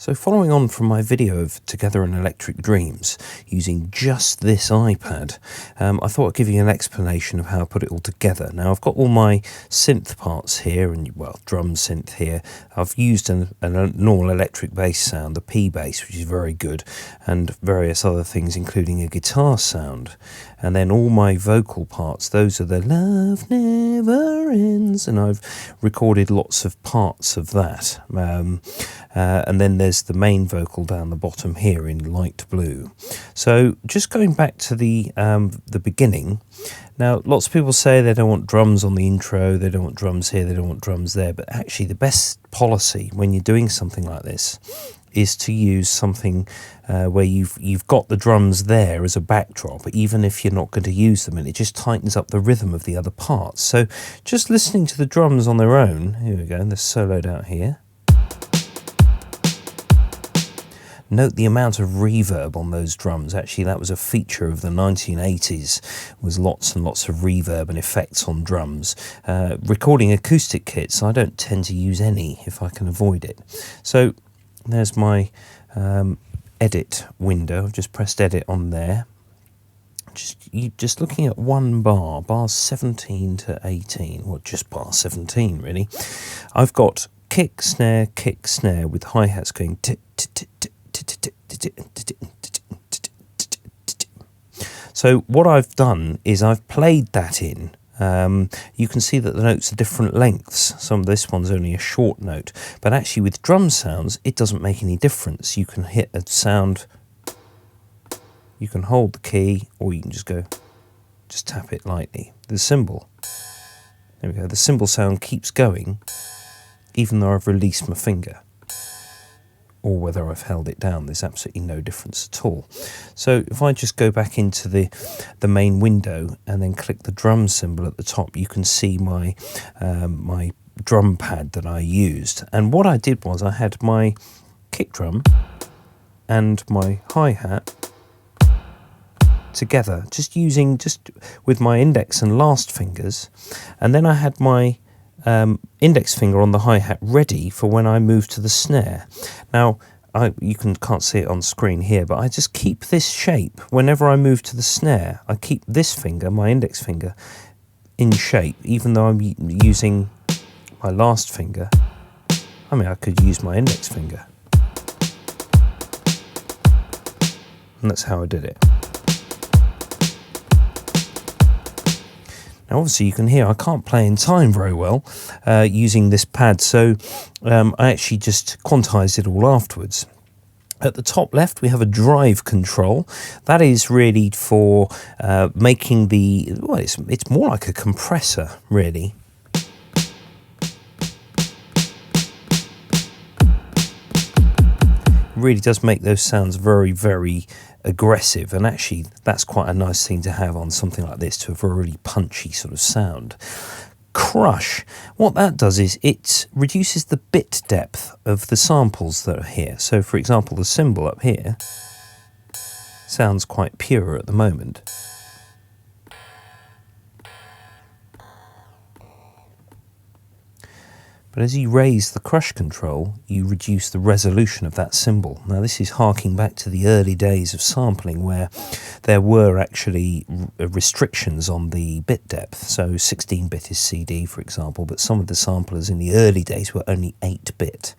So following on from my video of Together in Electric Dreams, using just this iPad, I thought I'd give you an explanation of how I put it all together. Now I've got all my synth parts here, and well, drum synth here. I've used a normal electric bass sound, the P bass, which is very good, and various other things, including a guitar sound. And then all my vocal parts, those are the Love Never Ends, and I've recorded lots of parts of that. And then there's the main vocal down the bottom here in light blue. So just going back to the beginning. Now, lots of people say they don't want drums on the intro, they don't want drums here, they don't want drums there, but actually the best policy when you're doing something like this is to use something where you've got the drums there as a backdrop, even if you're not going to use them, and it just tightens up the rhythm of the other parts. So just listening to the drums on their own, here we go, they're soloed out here. Note the amount of reverb on those drums. Actually, that was a feature of the 1980s, was lots and lots of reverb and effects on drums. Recording acoustic kits, I don't tend to use any if I can avoid it. So there's my edit window. I've just pressed edit on there. Just looking at one bar, bars 17 to 18, or just bar 17 really. I've got kick, snare, with hi-hats going tit, tit, tit, tit. So what I've done is I've played that in. You can see that the notes are different lengths. This one's only a short note, but actually with drum sounds it doesn't make any difference. You can hit a sound, you can hold the key, or you can just tap it lightly. The cymbal, there we go, the cymbal sound keeps going even though I've released my finger, or whether I've held it down. There's absolutely no difference at all. So if I just go back into the main window and then click the drum symbol at the top, you can see my my drum pad that I used. And what I did was I had my kick drum and my hi-hat together, just with my index and last fingers, and then I had my index finger on the hi-hat ready for when I move to the snare. Now, you can't see it on screen here, but I just keep this shape. Whenever I move to the snare, I keep this finger, my index finger, in shape, even though I'm using my last finger. I mean, I could use my index finger. And that's how I did it. Now obviously you can hear I can't play in time very well using this pad, so I actually just quantized it all afterwards. At the top left we have a drive control. That is really for making it's more like a compressor really. It really does make those sounds very, very aggressive, and actually that's quite a nice thing to have on something like this, to have a really punchy sort of sound. Crush, what that does is it reduces the bit depth of the samples that are here. So for example, the cymbal up here sounds quite pure at the moment. But as you raise the crush control, you reduce the resolution of that cymbal. Now this is harking back to the early days of sampling, where there were actually restrictions on the bit depth. So 16-bit is CD, for example, but some of the samplers in the early days were only 8-bit.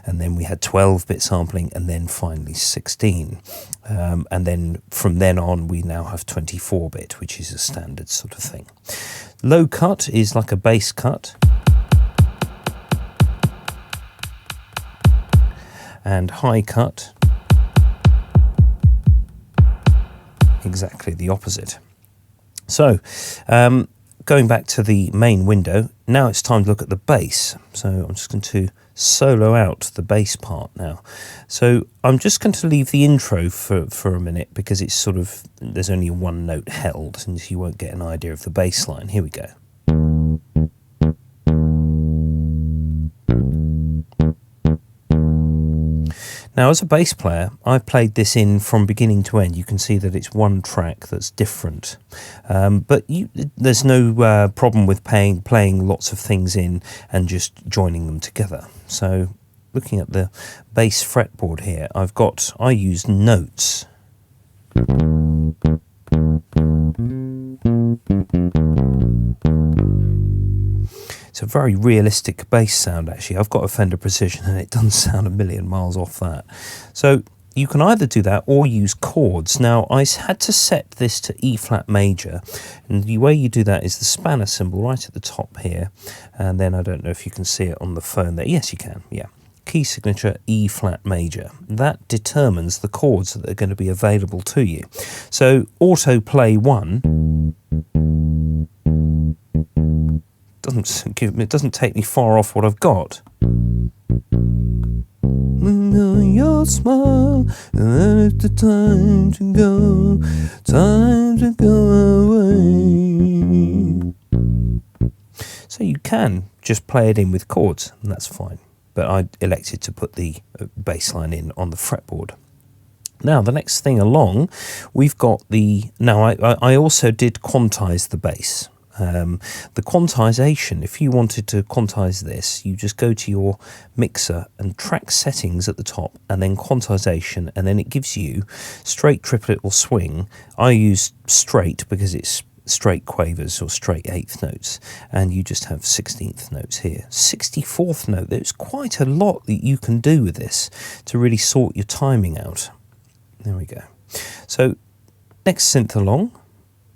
And then we had 12-bit sampling, and then finally 16. And then from then on, we now have 24-bit, which is a standard sort of thing. Low cut is like a bass cut. And high cut, exactly the opposite. So, going back to the main window, now it's time to look at the bass. So I'm just going to solo out the bass part now. So I'm just going to leave the intro for a minute, because it's there's only one note held, and you won't get an idea of the bass line. Here we go. Now, as a bass player, I played this in from beginning to end. You can see that it's one track that's different. But there's no problem with playing lots of things in and just joining them together. So looking at the bass fretboard here, I use notes. It's a very realistic bass sound, actually. I've got a Fender Precision and it doesn't sound a million miles off that. So you can either do that or use chords. Now, I had to set this to E flat major, and the way you do that is the spanner symbol right at the top here, and then I don't know if you can see it on the phone there. Yes, you can, yeah. Key signature E flat major. That determines the chords that are going to be available to you. So auto play 1 it doesn't take me far off what I've got. Your smile, and it's the time to go away. So you can just play it in with chords, and that's fine. But I elected to put the bass line in on the fretboard. Now, the next thing along, we've got the... Now, I also did quantize the bass. The quantization, if you wanted to quantize this, you just go to your mixer and track settings at the top, and then quantization, and then it gives you straight, triplet or swing. I use straight because it's straight quavers or straight eighth notes, and you just have 16th notes here. 64th note, there's quite a lot that you can do with this to really sort your timing out. There we go. So next synth along,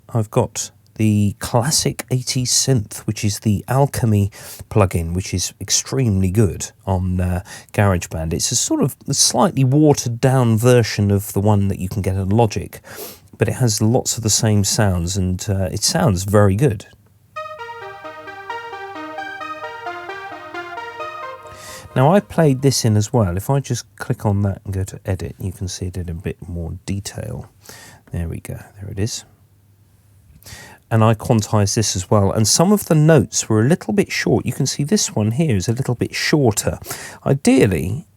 I've got the classic 80s synth, which is the Alchemy plugin, which is extremely good on Garageband. It's a sort of slightly watered down version of the one that you can get on Logic, but it has lots of the same sounds, and it sounds very good. Now, I played this in as well. If I just click on that and go to edit, you can see it in a bit more detail. There we go, there it is. And I quantized this as well, and some of the notes were a little bit short. You can see this one here is a little bit shorter. Ideally,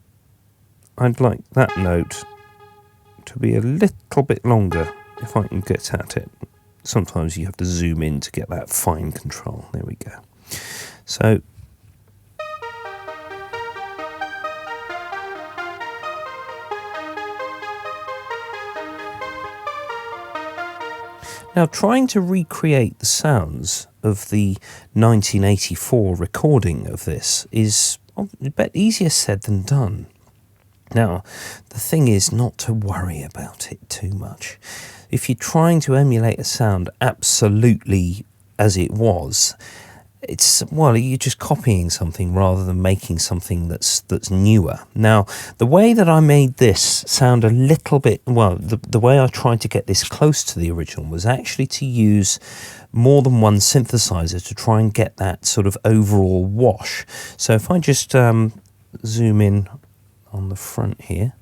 I'd like that note to be a little bit longer if I can get at it. Sometimes you have to zoom in to get that fine control. There we go. So now, trying to recreate the sounds of the 1984 recording of this is a bit easier said than done. Now, the thing is not to worry about it too much. If you're trying to emulate a sound absolutely as it was, you're just copying something rather than making something that's newer. Now, the way that I made this sound a little bit, the way I tried to get this close to the original was actually to use more than one synthesizer to try and get that sort of overall wash. So if I just zoom in on the front here.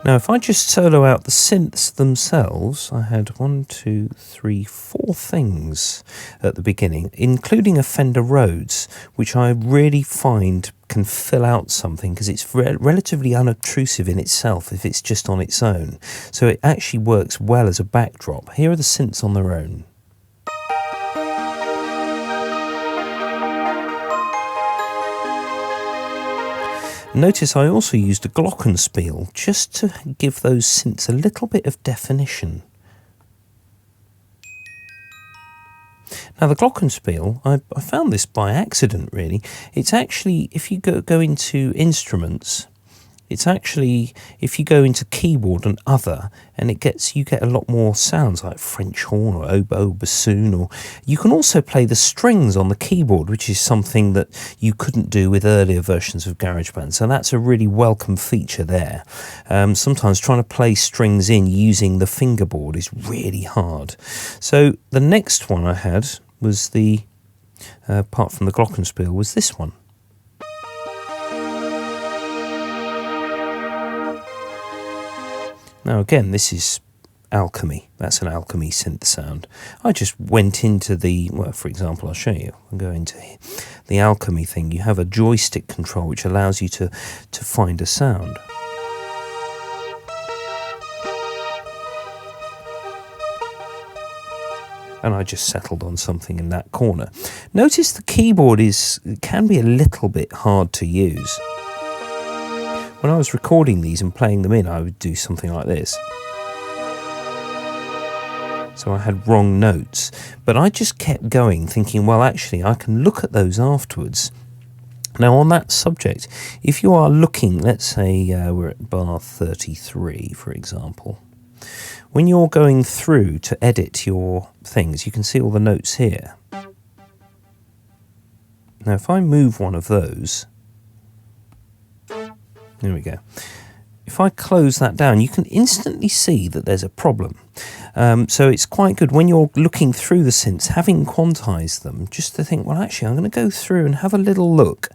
Now, if I just solo out the synths themselves, I had 1, 2, 3, 4 things at the beginning, including a Fender Rhodes, which I really find can fill out something because it's relatively unobtrusive in itself if it's just on its own. So it actually works well as a backdrop. Here are the synths on their own. Notice I also used a Glockenspiel just to give those synths a little bit of definition. Now, the Glockenspiel, I found this by accident, really. It's actually, if you go into instruments, it's actually, if you go into keyboard and other, and you get a lot more sounds like French horn or oboe, bassoon, or you can also play the strings on the keyboard, which is something that you couldn't do with earlier versions of GarageBand. So that's a really welcome feature there. Sometimes trying to play strings in using the fingerboard is really hard. So the next one I had was apart from the Glockenspiel, was this one. Now again, this is Alchemy. That's an Alchemy synth sound. I just went into for example, I'll show you. I'll go into the Alchemy thing. You have a joystick control which allows you to find a sound. And I just settled on something in that corner. Notice the keyboard can be a little bit hard to use. When I was recording these and playing them in, I would do something like this. So I had wrong notes, but I just kept going thinking, well, actually, I can look at those afterwards. Now, on that subject, if you are looking, let's say we're at bar 33, for example. When you're going through to edit your things, you can see all the notes here. Now, if I move one of those, there we go. If I close that down, you can instantly see that there's a problem. So it's quite good when you're looking through the synths, having quantized them, just to think, well, actually, I'm going to go through and have a little look,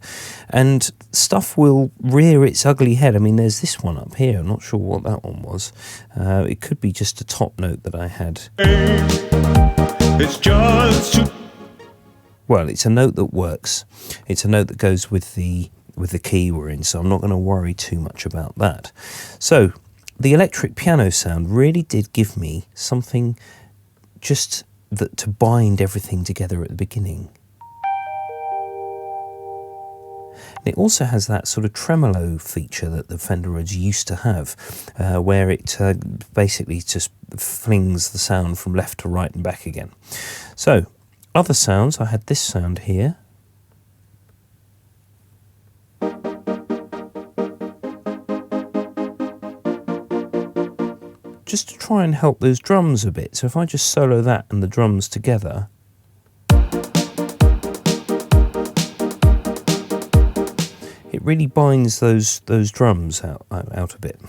and stuff will rear its ugly head. I mean, there's this one up here. I'm not sure what that one was. It could be just a top note that I had. It's just well, it's a note that works. It's a note that goes with the key we're in, so I'm not going to worry too much about that. So the electric piano sound really did give me something just to bind everything together at the beginning. And it also has that sort of tremolo feature that the Fender Rhodes used to have, where it basically just flings the sound from left to right and back again. So other sounds, I had this sound here. Just to try and help those drums a bit. So if I just solo that and the drums together, it really binds those drums out a bit.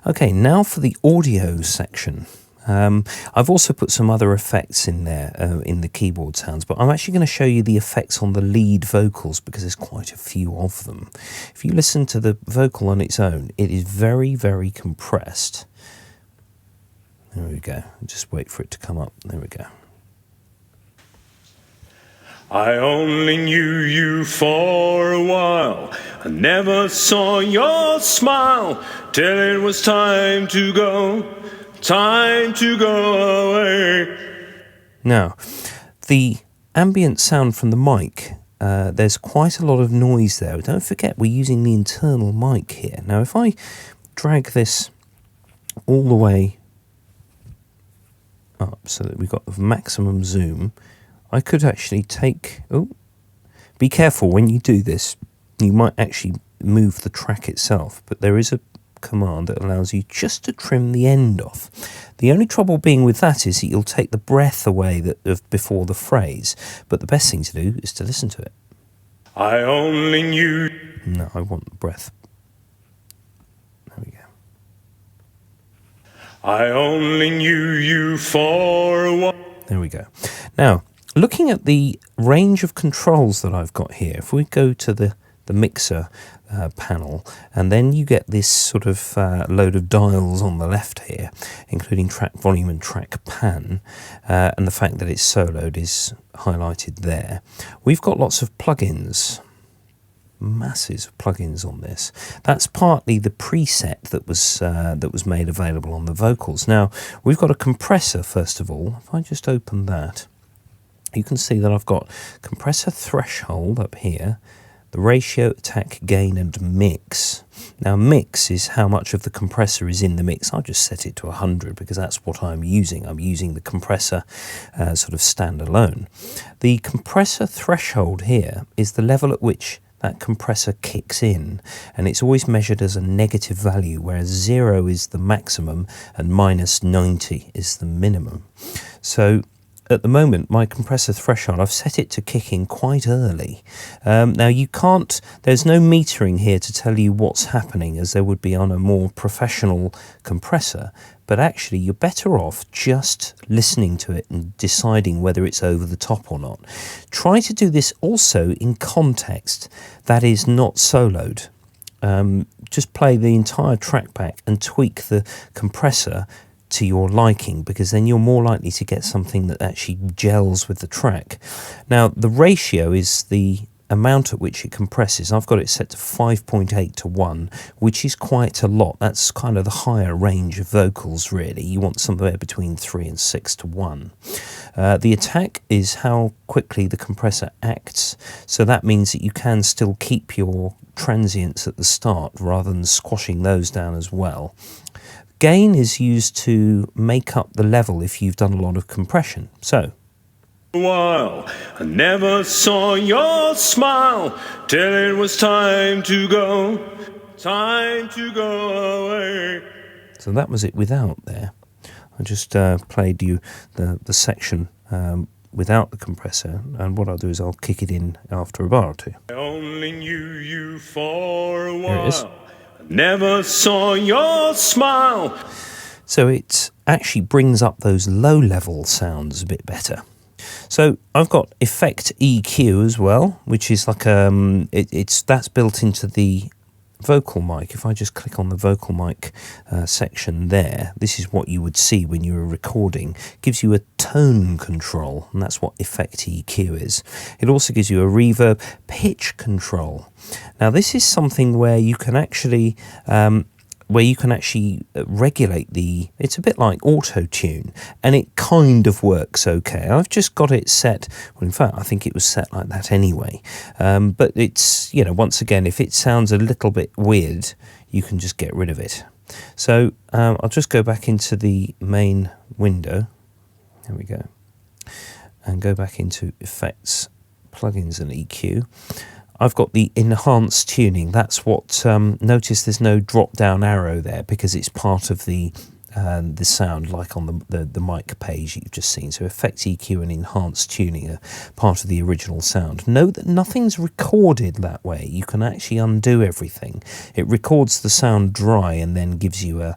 Okay, now for the audio section. I've also put some other effects in there in the keyboard sounds, but I'm actually going to show you the effects on the lead vocals because there's quite a few of them. If you listen to the vocal on its own, it is very, very compressed. There we go. Just wait for it to come up. There we go. I only knew you for a while. I never saw your smile till it was time to go away. Now, the ambient sound from the mic, there's quite a lot of noise there. Don't forget, we're using the internal mic here. Now, if I drag this all the way up so that we've got the maximum zoom, I could actually take... Oh, be careful when you do this. You might actually move the track itself, but there is a command that allows you just to trim the end off. The only trouble being with that is that you'll take the breath away before the phrase, but the best thing to do is to listen to it. I only knew... No, I want the breath. There we go. I only knew you for a while. There we go. Now, looking at the range of controls that I've got here, if we go to the mixer panel, and then you get this sort of load of dials on the left here, including track volume and track pan, and the fact that it's soloed is highlighted there. We've got lots of plugins, masses of plugins on this. That's partly the preset that was made available on the vocals. Now, we've got a compressor, first of all. If I just open that, you can see that I've got compressor threshold up here, the ratio, attack, gain, and mix. Now, mix is how much of the compressor is in the mix. I'll just set it to 100 because that's what I'm using. I'm using the compressor sort of standalone. The compressor threshold here is the level at which that compressor kicks in, and it's always measured as a negative value, whereas 0 is the maximum and minus 90 is the minimum. So at the moment, my compressor threshold, I've set it to kick in quite early. Now, you can't, there's no metering here to tell you what's happening as there would be on a more professional compressor, but actually you're better off just listening to it and deciding whether it's over the top or not. Try to do this also in context that is not soloed. Just play the entire track back and tweak the compressor to your liking, because then you're more likely to get something that actually gels with the track. Now, the ratio is the amount at which it compresses, I've got it set to 5.8 to 1, which is quite a lot. That's kind of the higher range of vocals, really. You want somewhere between 3 and 6 to 1. The attack is how quickly the compressor acts, so that means that you can still keep your transients at the start rather than squashing those down as well. Gain is used to make up the level if you've done a lot of compression. So, while I never saw your smile till it was time to go away. So that was it without there. I just played you the section without the compressor, and what I'll do is I'll kick it in after a bar or two. I only knew you for a while. There it is. Never saw your smile. So it actually brings up those low-level sounds a bit better. So I've got Effect EQ as well, which is like that's built into the vocal mic. If I just click on the vocal mic section there, this is what you would see when you were recording. It gives you a tone control, and that's what Effect EQ is. It also gives you a reverb pitch control. Now this is something where you can actually regulate the, it's a bit like auto-tune, and it kind of works okay. I've just got it set, well in fact I think it was set like that anyway, but it's, you know, once again, if it sounds a little bit weird, you can just get rid of it. So I'll just go back into the main window, there we go, and go back into Effects, Plugins and EQ. I've got the enhanced tuning. That's what, notice there's no drop down arrow there because it's part of the sound, like on the mic page you've just seen. So Effect EQ and enhanced tuning are part of the original sound. Note that nothing's recorded that way. You can actually undo everything. It records the sound dry and then gives you a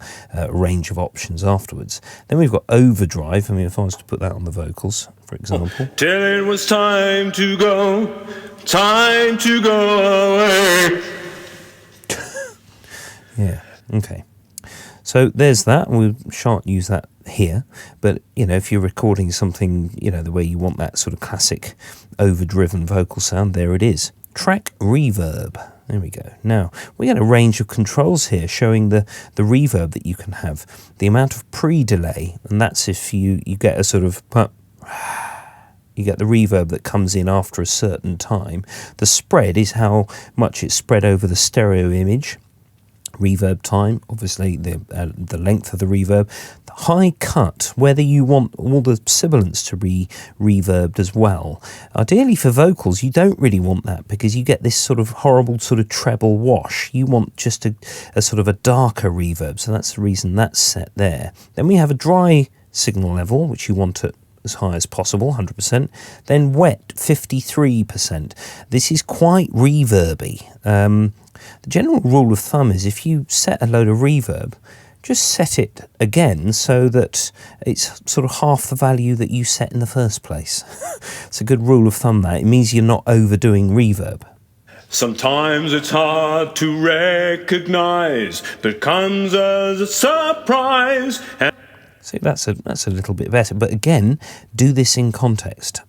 range of options afterwards. Then we've got overdrive. I mean, if I was to put that on the vocals, for example. Till it was time to go away. Yeah, okay. So there's that. We shan't use that here, but you know, if you're recording something, you know, the way you want that sort of classic overdriven vocal sound, there it is. Track reverb. There we go. Now, we got a range of controls here showing the reverb that you can have, the amount of pre-delay, and that's if you get a sort of, you get the reverb that comes in after a certain time. The spread is how much it's spread over the stereo image. Reverb time, obviously the length of the reverb. The high cut, whether you want all the sibilants to be reverbed as well. Ideally for vocals, you don't really want that because you get this sort of horrible sort of treble wash. You want just a sort of a darker reverb, so that's the reason that's set there. Then we have a dry signal level, which you want at as high as possible, 100%. Then wet, 53%. This is quite reverby. The general rule of thumb is if you set a load of reverb, just set it again so that it's sort of half the value that you set in the first place. It's a good rule of thumb that. It means you're not overdoing reverb. Sometimes it's hard to recognize, but comes as a surprise. See, that's a little bit better, but again, do this in context.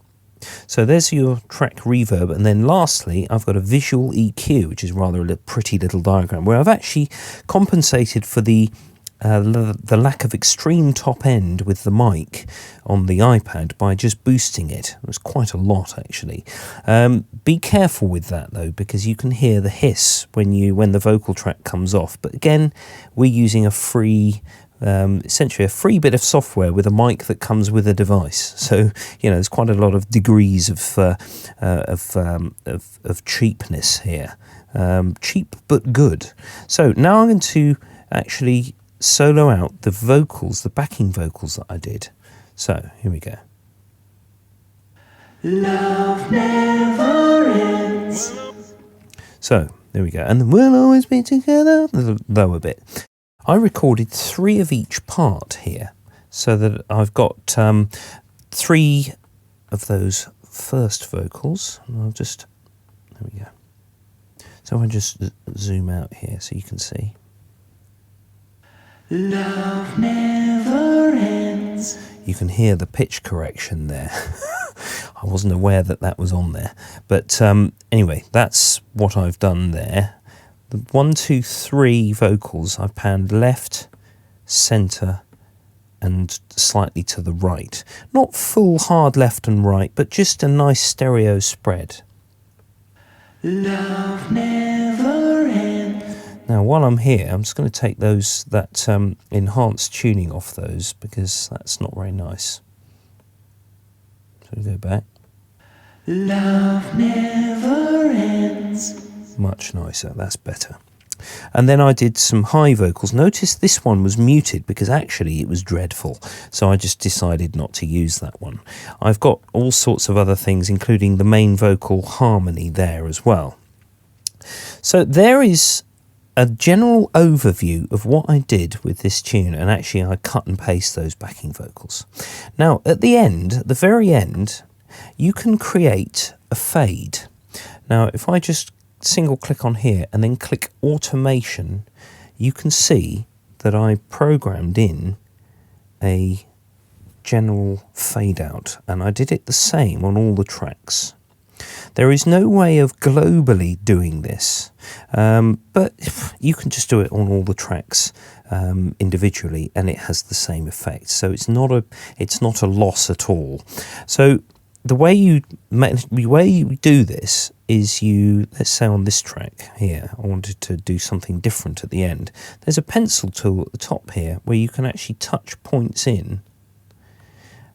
So there's your track reverb, and then lastly, I've got a visual EQ, which is rather a pretty little diagram, where I've actually compensated for the lack of extreme top end with the mic on the iPad by just boosting it. It was quite a lot, actually. Be careful with that, though, because you can hear the hiss when the vocal track comes off. But again, we're using a free... essentially a free bit of software with a mic that comes with a device. So, you know, there's quite a lot of degrees of cheapness here. Cheap but good. So now I'm going to actually solo out the vocals, the backing vocals that I did. So here we go. Love never ends. So there we go. And we'll always be together. The lower bit. I recorded 3 of each part here, so that I've got 3 of those first vocals. And I'll just, there we go. So I'll just zoom out here so you can see. Love never ends. You can hear the pitch correction there. I wasn't aware that that was on there. But anyway, that's what I've done there. The 1, 2, 3 vocals I've panned left, centre, and slightly to the right. Not full hard left and right, but just a nice stereo spread. Love never ends. Now, while I'm here, I'm just going to take that enhanced tuning off those, because that's not very nice. So we go back. Love never ends. Much nicer, that's better. And then I did some high vocals. Notice this one was muted because actually it was dreadful. So I just decided not to use that one. I've got all sorts of other things, including the main vocal harmony there as well. So there is a general overview of what I did with this tune, and actually I cut and paste those backing vocals. Now at the end, at the very end, you can create a fade. Now if I just single click on here and then click automation, you can see that I programmed in a general fade out, and I did it the same on all the tracks. There is no way of globally doing this, but you can just do it on all the tracks individually, and it has the same effect. So it's not a loss at all. So the way you do this is let's say on this track here, I wanted to do something different at the end. There's a pencil tool at the top here where you can actually touch points in,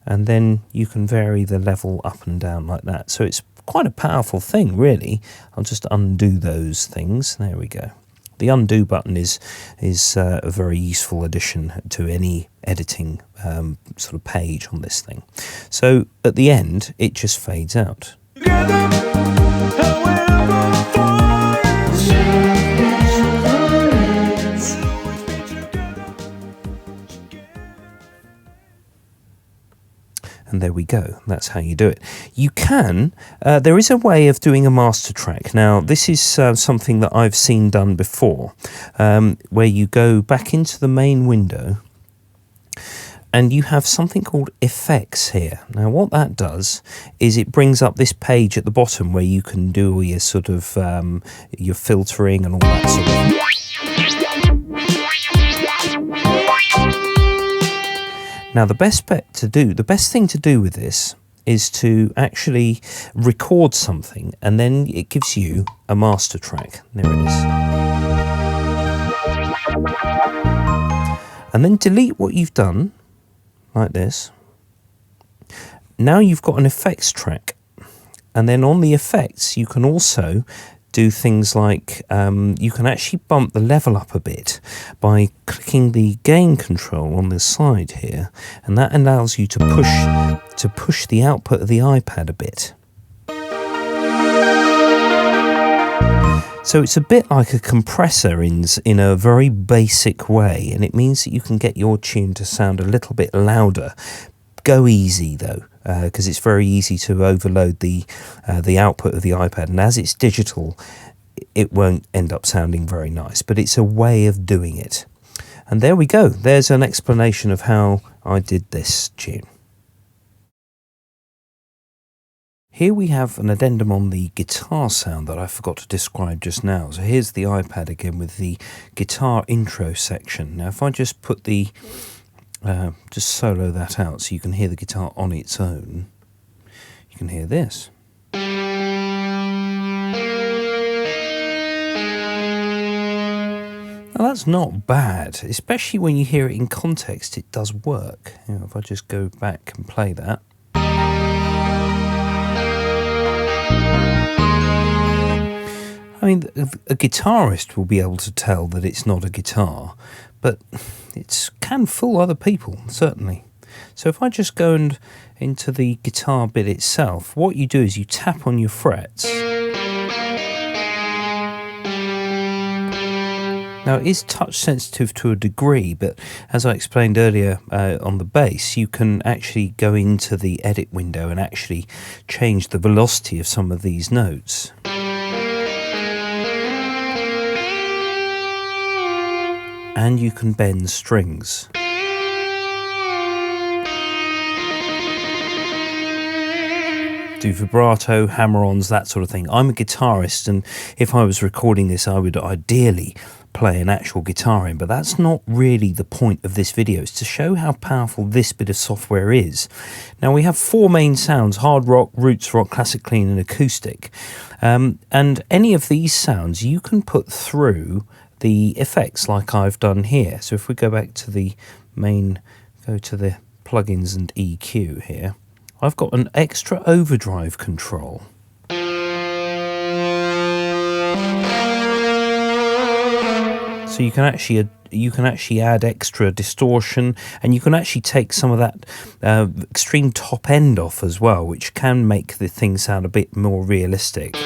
and then you can vary the level up and down like that. So it's quite a powerful thing, really. I'll just undo those things. There we go. The undo button is a very useful addition to any editing sort of page on this thing. So at the end, it just fades out. And there we go, that's how you do it. You can, there is a way of doing a master track. Now, this is something that I've seen done before, where you go back into the main window and you have something called effects here. Now, what that does is it brings up this page at the bottom where you can do all your sort of, your filtering and all that sort of. Now, the best thing to do with this is to actually record something, and then it gives you a master track. There it is. And then delete what you've done, like this. Now you've got an effects track. And then on the effects, you can also do things like you can actually bump the level up a bit by clicking the gain control on the side here, and that allows you to push the output of the iPad a bit. So it's a bit like a compressor in a very basic way, and it means that you can get your tune to sound a little bit louder. Go easy though, because it's very easy to overload the output of the iPad, and as it's digital, it won't end up sounding very nice, but it's a way of doing it. And there we go, there's an explanation of how I did this tune. Here we have an addendum on the guitar sound that I forgot to describe just now. So here's the iPad again with the guitar intro section. Now if I just put the just solo that out so you can hear the guitar on its own, you can hear this. Now that's not bad, especially when you hear it in context. It does work. You know, if I just go back and play that. I mean, a guitarist will be able to tell that it's not a guitar, but it can fool other people, certainly. So if I just go into the guitar bit itself, what you do is you tap on your frets. Now, it is touch sensitive to a degree, but as I explained earlier on the bass, you can actually go into the edit window and actually change the velocity of some of these notes. And you can bend strings. do vibrato, hammer-ons, that sort of thing. I'm a guitarist, and if I was recording this, I would ideally play an actual guitar in, but that's not really the point of this video. It's to show how powerful this bit of software is. Now, we have 4 main sounds: hard rock, roots rock, classic clean, and acoustic. And any of these sounds you can put through the effects like I've done here. So if we go back to the main, go to the plugins and EQ here, I've got an extra overdrive control. So you can actually add extra distortion, and you can actually take some of that extreme top end off as well, which can make the thing sound a bit more realistic.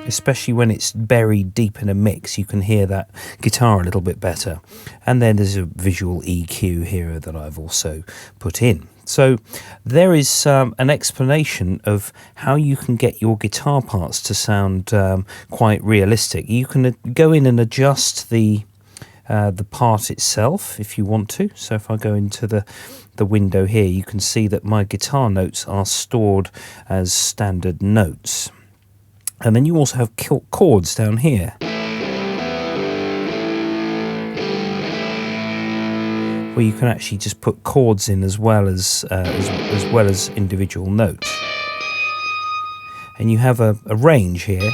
Especially when it's buried deep in a mix, you can hear that guitar a little bit better. And then there's a visual EQ here that I've also put in. So there is an explanation of how you can get your guitar parts to sound quite realistic. You can go in and adjust the part itself if you want to. So if I go into the window here, you can see that my guitar notes are stored as standard notes. And then you also have chords down here, where you can actually just put chords in as well as individual notes. And you have a range here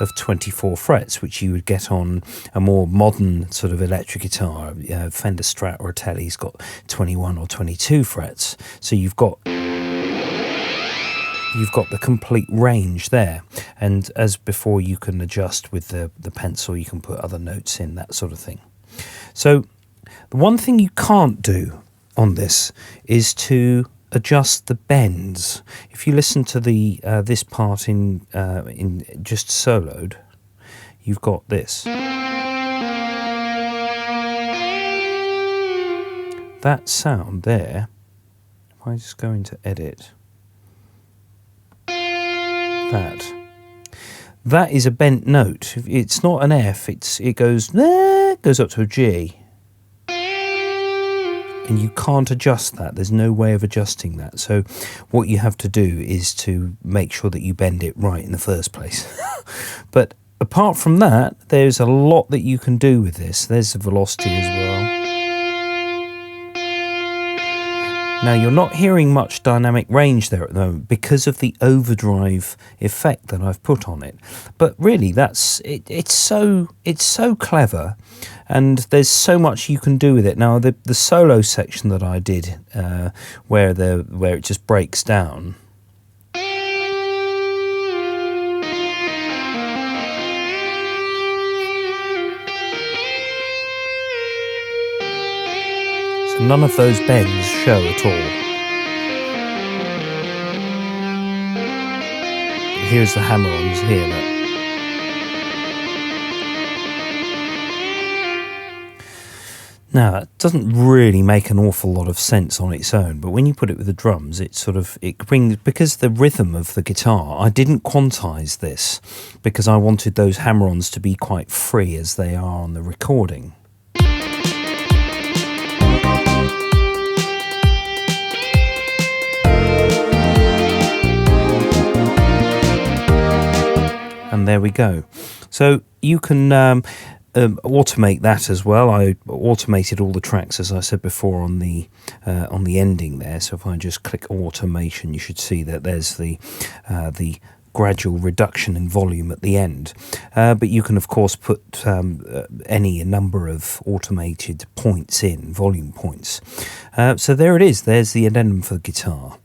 of 24 frets, which you would get on a more modern sort of electric guitar. Fender Strat or a Tele's got 21 or 22 frets. So you've got the complete range there, and as before, you can adjust with the pencil, you can put other notes in, that sort of thing. So the one thing you can't do on this is to adjust the bends. If you listen to the this part in just soloed, you've got this. That sound there, if I just go into edit, that is a bent note. It's not an F, it goes up to a G, and you can't adjust that. There's no way of adjusting that. So what you have to do is to make sure that you bend it right in the first place. But apart from that, there's a lot that you can do with this. There's the velocity as well. Now, you're not hearing much dynamic range there at the moment because of the overdrive effect that I've put on it. But really, that's it. It's so clever, and there's so much you can do with it. Now, the solo section that I did, where it just breaks down. So none of those bends show at all. Here's the hammer-ons here. Look. Now, that doesn't really make an awful lot of sense on its own, but when you put it with the drums, it brings, because the rhythm of the guitar, I didn't quantize this because I wanted those hammer-ons to be quite free as they are on the recording. And there we go. So you can automate that as well. I automated all the tracks, as I said before, on the ending there. So if I just click automation, you should see that there's the gradual reduction in volume at the end. But you can, of course, put any number of automated points in, volume points. So there it is. There's the addendum for the guitar.